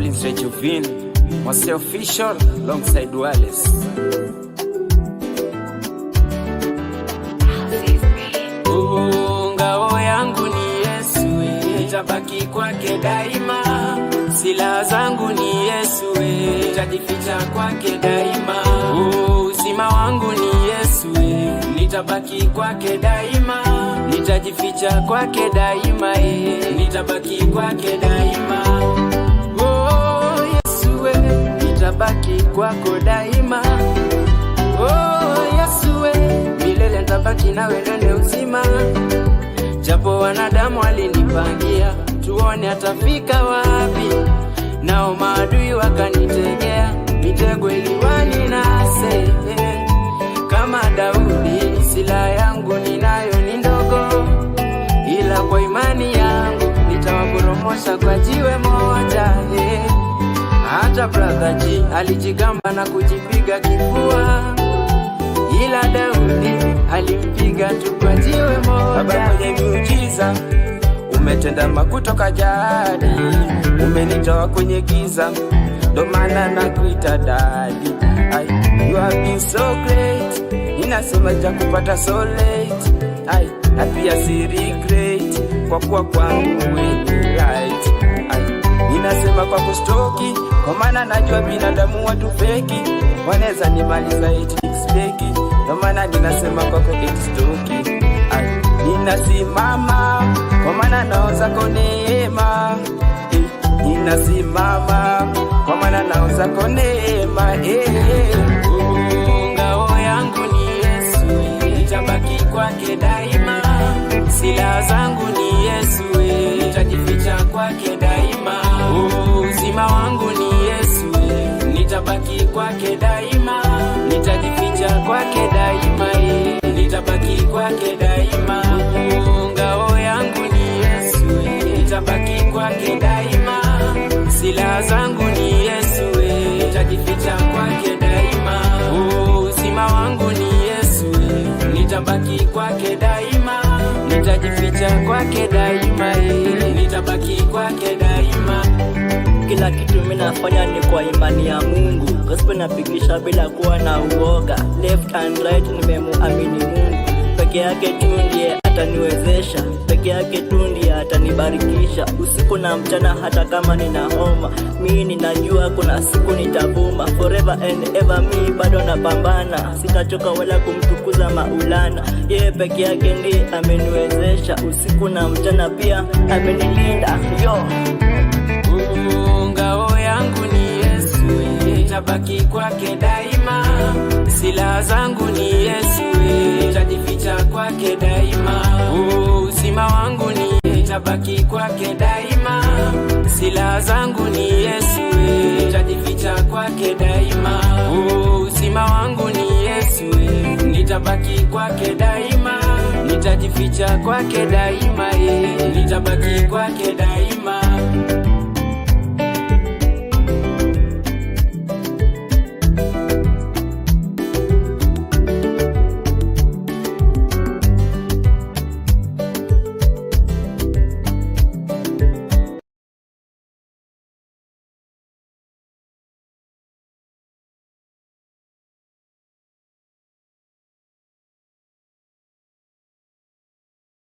Collins Rejuvin, Mose Official alongside Wallace. Ngao yangu ni Yesu, nitabaki kwake daima. Silaha zangu ni Yesu, nitajificha kwake daima. Uzima wangu ni Yesu, nitabaki kwake daima. Nitajificha kwake daima, nitabaki kwake daima. Oh Yesu, nitabaki kwako daima. Oh Yesu, milele nitabaki nawe ndani uzima. Japo wanadamu walinipangia, tuone atafika wapi. Nao maadui wakanitegea, mitego iliwani nase. Kama Daudi, silaha yangu ninayo ni ndogo, ila kwa imani yangu nitawaporomosha kwa jiwe moja. Hata brother G alijigamba na kujipiga kifua, ila Daudi alimpiga tu kwa jiwe moja. Baba mwenye miujiza, umetenda makutoka jadi, umenitoa kwenye giza, ndo maana nakuita daddy. You have been so great, ninasema kupata so late. Na pia si regret, kwa kuwa kwangu wewe right. Ninasema kwa kustoki, kwa maana najua binadamu watu feki, wanaweza nimaliza expect. Ndo maana ninasema kwa kustoki. Ninasimama kwa maana naoza kwa neema. Ninasimama kwa maana naoza kwa neema. Ngao yangu ni Yesu, nitabaki kwake daima. Silaha zangu ni Yesu, nitajificha kwake daima. Uzima wangu ni Yesu, nitabaki kwake daima. Nitajificha kwake daima, nitabaki kwake daima. Ngao yangu ni Yesu, nitabaki kwake daima. Silaha zangu ni Yesu, nitajificha kwake daima. Uzima wangu ni Yesu, nitabaki kwake daima. Nitajificha kwake daima, nitabaki kwake daima. Kila kitu mimi nafanya ni kwa imani ya Mungu. Gospel napigisha bila kuwa na uoga. Left and right nimemuamini Mungu. Peke yake tu ndiye ataniwezesha, peke yake tu ndiye atanibarikisha. Usiku na mchana hata kama nina homa, mimi ninajua kuna siku nitavuma. Forever and ever mimi bado napambana, sitachoka wala kumtukuza Maulana. Yeye peke yake ndiye ameniwezesha, usiku na mchana pia amenilinda. Ngao yangu ni Yesu, nitabaki kwake daima. Silaha zangu ni Yesu, nitajificha kwake daima. Uzima wangu ni nitabaki kwake daima. Silaha zangu ni Yesu, nitajificha kwake daima. Uzima wangu ni Yesu, nitabaki kwake daima. Nitajificha kwake daima, nitabaki kwake daima.